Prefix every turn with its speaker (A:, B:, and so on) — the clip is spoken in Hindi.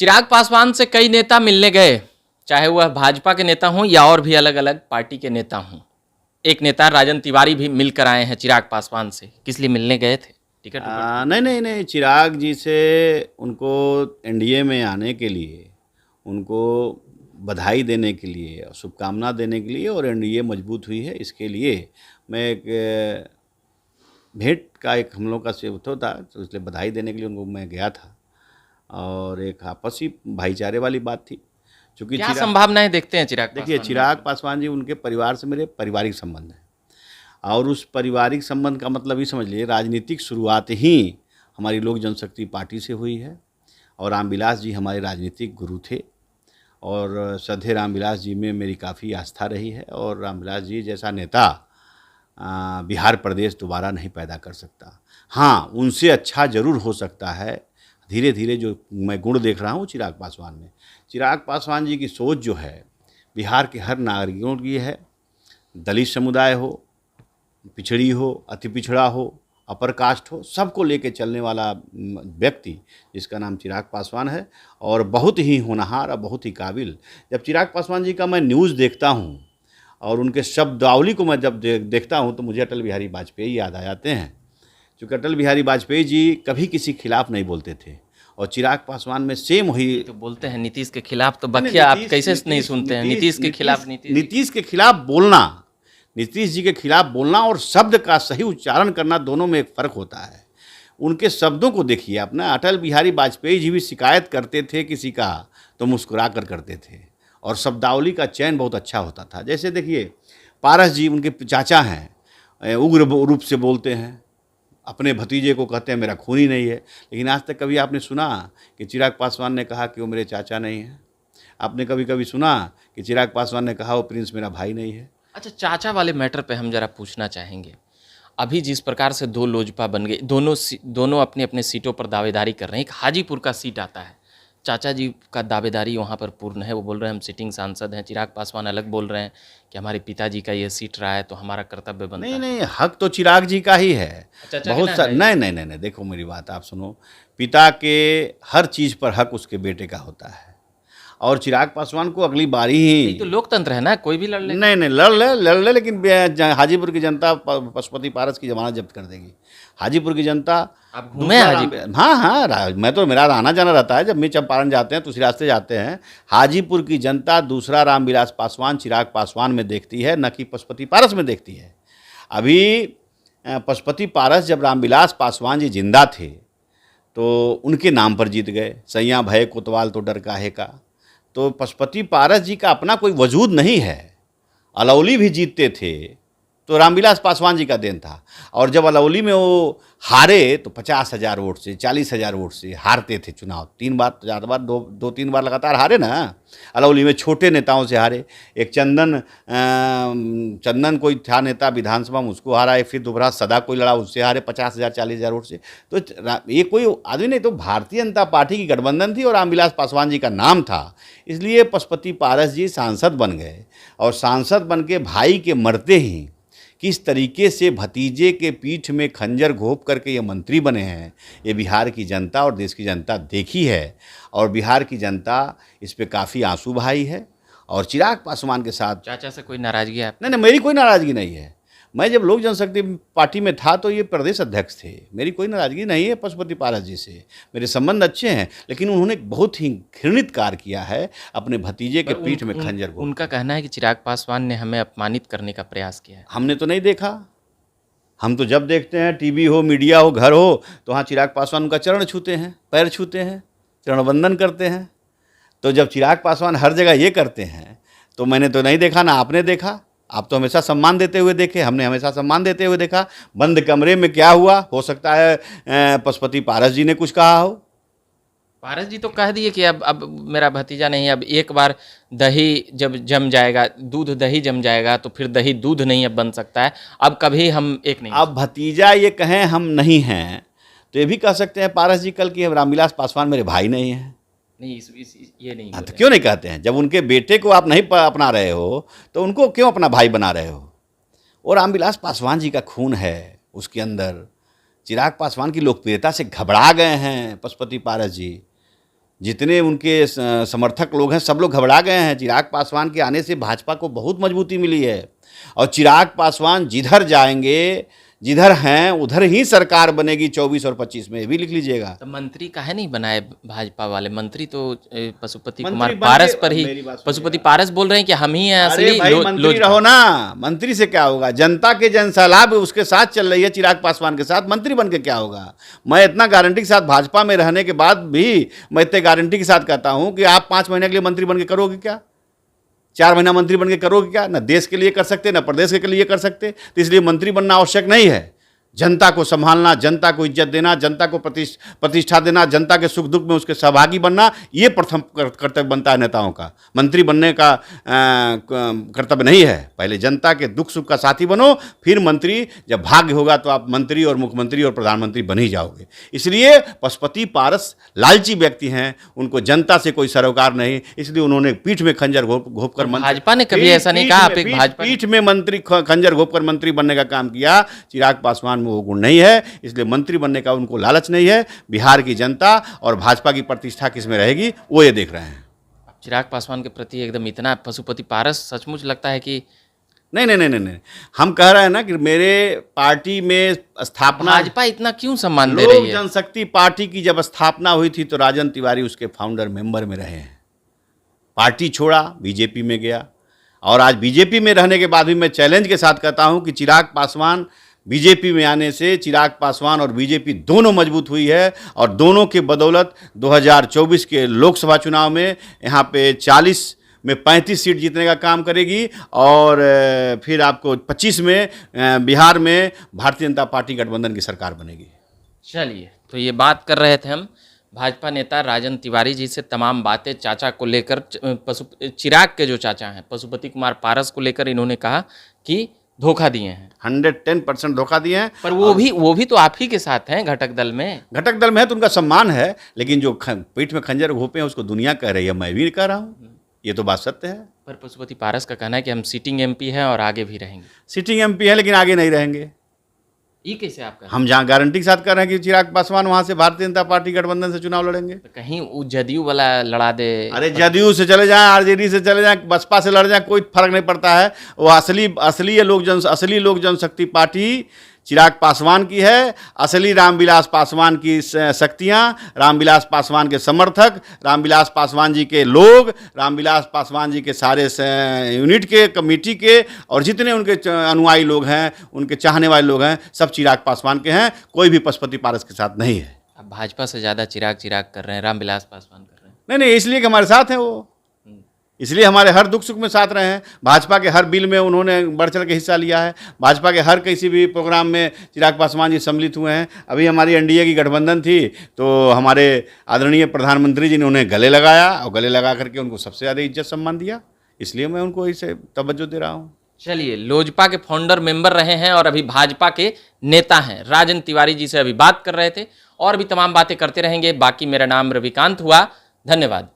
A: चिराग पासवान से कई नेता मिलने गए, चाहे वह भाजपा के नेता हों या और भी अलग अलग पार्टी के नेता हों। एक नेता राजन तिवारी भी मिलकर आए हैं चिराग पासवान से। किस लिए मिलने गए थे? टिकट
B: नहीं नहीं नहीं, चिराग जी से उनको एनडीए में आने के लिए, उनको बधाई देने के लिए, शुभकामना देने के लिए और एनडीए मजबूत हुई है इसके लिए मैं एक भेंट का एक हम लोग का सेवतो था, तो इसलिए बधाई देने के लिए उनको मैं गया था और एक आपसी भाईचारे वाली बात थी। क्योंकि
A: क्या संभावनाएं देखते हैं चिराग
B: देखिए, चिराग पासवान जी उनके परिवार से मेरे पारिवारिक संबंध है और उस पारिवारिक संबंध का मतलब ये समझ लीजिए, राजनीतिक शुरुआत ही हमारी लोक जनशक्ति पार्टी से हुई है और रामविलास जी हमारे राजनीतिक गुरु थे और श्रद्धेय रामविलास जी में मेरी काफ़ी आस्था रही है और रामविलास जी जैसा नेता बिहार प्रदेश दोबारा नहीं पैदा कर सकता। हाँ, उनसे अच्छा ज़रूर हो सकता है। धीरे धीरे जो मैं गुण देख रहा हूँ चिराग पासवान में, चिराग पासवान जी की सोच जो है बिहार के हर नागरिकों की है। दलित समुदाय हो, पिछड़ी हो, अति पिछड़ा हो, अपर कास्ट हो, सबको लेके चलने वाला व्यक्ति जिसका नाम चिराग पासवान है और बहुत ही होनहार और बहुत ही काबिल। जब चिराग पासवान जी का मैं न्यूज़ देखता हूँ और उनके शब्दावली को मैं जब देखता हूँ तो मुझे अटल बिहारी वाजपेयी याद आ जाते हैं। क्योंकि अटल बिहारी वाजपेयी जी कभी किसी खिलाफ नहीं बोलते थे और चिराग पासवान में सेम वही
A: तो बोलते हैं नीतीश के खिलाफ। तो बखिया आप कैसे नहीं सुनते हैं? नीतीश के खिलाफ,
B: नीतीश के खिलाफ बोलना, नीतीश जी के खिलाफ बोलना और शब्द का सही उच्चारण करना, दोनों में एक फ़र्क होता है। उनके शब्दों को देखिए अपना। अटल बिहारी वाजपेयी जी भी शिकायत करते थे किसी का तो मुस्कुरा कर करते थे और शब्दावली का चयन बहुत अच्छा होता था। जैसे देखिए, पारस जी उनके चाचा हैं, उग्र रूप से बोलते हैं, अपने भतीजे को कहते हैं मेरा खून ही नहीं है। लेकिन आज तक कभी आपने सुना कि चिराग पासवान ने कहा कि वो मेरे चाचा नहीं है? आपने कभी कभी सुना कि चिराग पासवान ने कहा वो प्रिंस मेरा भाई नहीं है?
A: अच्छा, चाचा वाले मैटर पे हम जरा पूछना चाहेंगे। अभी जिस प्रकार से दो लोजपा बन गई, दोनों अपने अपने सीटों पर दावेदारी कर रहे हैं। एक हाजीपुर का सीट आता है, चाचा जी का दावेदारी वहाँ पर पूर्ण है। वो बोल रहे हैं हम सिटिंग सांसद हैं। चिराग पासवान अलग बोल रहे हैं कि हमारे पिताजी का ये सीट रहा है तो हमारा कर्तव्य बनता है।
B: नहीं, हक तो चिराग जी का ही है। बहुत सारे नहीं, देखो मेरी बात आप सुनो। पिता के हर चीज़ पर हक उसके बेटे का होता है और चिराग पासवान को अगली बारी ही
A: तो लोकतंत्र है ना, कोई भी लड़ ले।
B: नहीं, लड़ ले, लेकिन हाजीपुर की जनता पशुपति पारस की जमानत जब्त कर देगी। हाजीपुर की जनता
A: आप घूमे हाजीपुर?
B: हाँ, मैं तो, मेरा आना जाना रहता है। जब मैं चंपारण जाते हैं तो उसी रास्ते जाते हैं। हाजीपुर की जनता दूसरा रामविलास पासवान चिराग पासवान में देखती है, न कि पशुपति पारस में देखती है। अभी पशुपति पारस जब रामविलास पासवान जी जिंदा थे तो उनके नाम पर जीत गए। सैया भय कोतवाल तो डर काहे का। तो पशुपति पारस जी का अपना कोई वजूद नहीं है। अलौली भी जीतते थे तो रामविलास पासवान जी का देन था और जब अलौली में वो हारे तो 50,000 वोट से, 40,000 वोट से हारते थे चुनाव। 3 बार, ज़्यादा बार, दो तीन बार लगातार हारे ना। अलौली में छोटे नेताओं से हारे। एक चंदन कोई था नेता विधानसभा में, उसको हारा। फिर दोबारा सदा कोई लड़ा, उससे हारे 50,000 40,000 वोट से। तो ये कोई आदमी नहीं, तो भारतीय जनता पार्टी की गठबंधन थी और रामविलास पासवान जी का नाम था, इसलिए पशुपति पारस जी सांसद बन गए। और सांसद बन के भाई के मरते ही किस तरीके से भतीजे के पीठ में खंजर घोंप करके ये मंत्री बने हैं, ये बिहार की जनता और देश की जनता देखी है और बिहार की जनता इस पे काफ़ी आंसू बहाई है। और चिराग पासवान के साथ
A: चाचा से कोई नाराजगी है?
B: नहीं, मेरी कोई नाराज़गी नहीं है। मैं जब लोक जनशक्ति पार्टी में था तो ये प्रदेश अध्यक्ष थे। मेरी कोई नाराज़गी नहीं है पशुपति पारस जी से, मेरे संबंध अच्छे हैं। लेकिन उन्होंने बहुत ही घृणित कार्य किया है, अपने भतीजे के पीठ में खंजर को।
A: उनका कहना है कि चिराग पासवान ने हमें अपमानित करने का प्रयास किया है।
B: हमने तो नहीं देखा। हम तो जब देखते हैं टीवी हो, मीडिया हो, घर हो, तो हाँ चिराग पासवान उनका चरण छूते हैं, पैर छूते हैं, चरण वंदन करते हैं। तो जब चिराग पासवान हर जगह ये करते हैं तो मैंने तो नहीं देखा, ना आपने देखा। आप तो हमेशा सम्मान देते हुए देखे, हमने हमेशा सम्मान देते हुए देखा। बंद कमरे में क्या हुआ, हो सकता है पशुपति पारस जी ने कुछ कहा हो।
A: पारस जी तो कह दिए कि अब मेरा भतीजा नहीं। अब एक बार दही जब जम जाएगा, दूध दही जम जाएगा तो फिर दही दूध नहीं अब बन सकता है। अब कभी हम एक नहीं।
B: अब भतीजा ये कहें हम नहीं हैं तो ये भी कह सकते हैं पारस जी कल कि रामविलास पासवान मेरे भाई नहीं हैं।
A: नहीं, ये नहीं।
B: तो क्यों नहीं कहते हैं? जब उनके बेटे को आप नहीं अपना रहे हो तो उनको क्यों अपना भाई बना रहे हो? और रामविलास पासवान जी का खून है उसके अंदर। चिराग पासवान की लोकप्रियता से घबरा गए हैं पशुपति पारस जी। जितने उनके समर्थक लोग हैं सब लोग घबरा गए हैं। चिराग पासवान के आने से भाजपा को बहुत मजबूती मिली है और चिराग पासवान जिधर जाएंगे, जिधर हैं उधर ही सरकार बनेगी 24 और 25 में, ये भी लिख लीजिएगा।
A: तो मंत्री काहे नहीं बनाए भाजपा वाले? मंत्री तो पशुपति
B: मंत्री
A: कुमार
B: बन
A: पारस
B: के-
A: पर ही,
B: मेरी बात सुनिए
A: पशुपति पारस बोल रहे हैं कि हम ही हैं
B: अरे
A: असली
B: भाई मंत्री
A: लोजपा।
B: रहो ना, मंत्री से क्या होगा? जनता के जनसलाह उसके साथ चल रही है, चिराग पासवान के साथ। मंत्री बन के क्या होगा? मैं इतना गारंटी के साथ भाजपा में रहने के बाद भी मैं इतने गारंटी के साथ कहता हूं कि आप 5 महीने के लिए मंत्री बन के करोगे क्या? 4 महीना मंत्री बन के करोगे क्या? ना देश के लिए कर सकते, ना प्रदेश के लिए कर सकते। तो इसलिए मंत्री बनना आवश्यक नहीं है। जनता को संभालना, जनता को इज्जत देना, जनता को प्रतिष्ठा देना, जनता के सुख दुख में उसके सहभागी बनना, ये प्रथम कर्तव्य बनता है नेताओं का। मंत्री बनने का कर्तव्य नहीं है। पहले जनता के दुख सुख का साथी बनो, फिर मंत्री। जब भाग्य होगा तो आप मंत्री और मुख्यमंत्री और प्रधानमंत्री बन ही जाओगे। इसलिए पशुपति पारस लालची व्यक्ति हैं, उनको जनता से कोई सरोकार नहीं, इसलिए उन्होंने पीठ में खंजर घोप कर
A: भाजपा ने कभी ऐसा नहीं कहा। आप एक भाजपा
B: पीठ में मंत्री खंजर घोप कर मंत्री बनने का काम किया। चिराग पासवान में वो गुण नहीं है, इसलिए मंत्री बनने का उनको लालच नहीं है। बिहार की जनता और भाजपा की प्रतिष्ठा किसमें रहेगी वो ये देख रहे हैं।
A: चिराग पासवान के प्रति एकदम इतना पशुपति पारस सचमुच लगता है कि
B: नहीं, हम कह रहे हैं ना कि मेरे पार्टी में स्थापना,
A: भाजपा इतना क्यों सम्मान दे
B: लोक
A: रही है?
B: जनशक्ति पार्टी की जब स्थापना हुई थी तो राजन तिवारी उसके फाउंडर मेंबर में रहे हैं। पार्टी छोड़ा, बीजेपी में गया, और आज बीजेपी में रहने के बाद भी मैं चैलेंज के साथ कहता हूं कि चिराग पासवान बीजेपी में आने से चिराग पासवान और बीजेपी दोनों मजबूत हुई है, और दोनों के बदौलत 2024 के लोकसभा चुनाव में यहाँ पे 40 में 35 सीट जीतने का काम करेगी, और फिर आपको 25 में बिहार में भारतीय जनता पार्टी गठबंधन की सरकार बनेगी।
A: चलिए, तो ये बात कर रहे थे हम भाजपा नेता राजन तिवारी जी से, तमाम बातें चाचा को लेकर, चिराग के जो चाचा हैं पशुपति कुमार पारस को लेकर इन्होंने कहा कि धोखा दिए हैं,
B: 110% धोखा दिए हैं।
A: पर वो भी तो आप ही के साथ हैं घटक दल में।
B: घटक दल में है तो उनका सम्मान है, लेकिन जो पीठ में खंजर घोपे हैं उसको दुनिया कह रही है, मैं भी कह रहा हूँ, ये तो बात सत्य है।
A: पर पशुपति पारस का कहना है कि हम सिटिंग एमपी हैं और आगे भी रहेंगे।
B: सिटिंग एमपी है लेकिन आगे नहीं रहेंगे।
A: ये कैसे आप कह रहे हैं?
B: हम जहाँ गारंटी के साथ कर रहे हैं कि चिराग पासवान वहाँ से भारतीय जनता पार्टी गठबंधन से चुनाव लड़ेंगे।
A: तो कहीं वो जदयू वाला लड़ा दे?
B: अरे जदयू से चले जाएं, आरजेडी से चले जाएं, बसपा से लड़ जाएं, कोई फर्क नहीं पड़ता है। वो असली लोक जनशक्ति पार्टी चिराग पासवान की है। असली रामविलास पासवान की शक्तियाँ, रामविलास पासवान के समर्थक, रामविलास पासवान जी के लोग, रामविलास पासवान जी के सारे यूनिट के, कमेटी के, और जितने उनके अनुयायी लोग हैं, उनके चाहने वाले लोग हैं, सब चिराग पासवान के हैं। कोई भी पशुपति पारस के साथ नहीं है।
A: अब भाजपा से ज़्यादा चिराग कर रहे हैं, रामविलास पासवान कर रहे हैं।
B: नहीं, इसलिए कि हमारे साथ हैं वो, इसलिए हमारे हर दुख सुख में साथ रहे हैं। भाजपा के हर बिल में उन्होंने बढ़ चढ़ के हिस्सा लिया है। भाजपा के हर किसी भी प्रोग्राम में चिराग पासवान जी सम्मिलित हुए हैं। अभी हमारी एनडीए की गठबंधन थी तो हमारे आदरणीय प्रधानमंत्री जी ने उन्हें गले लगाया, और गले लगा करके उनको सबसे ज़्यादा इज्जत सम्मान दिया, इसलिए मैं उनको इसे तवज्जो दे रहा हूँ।
A: चलिए, लोजपा के फाउंडर मेंबर रहे हैं और अभी भाजपा के नेता हैं राजन तिवारी जी से अभी बात कर रहे थे, और भी तमाम बातें करते रहेंगे। बाकी मेरा नाम रविकांत हुआ। धन्यवाद।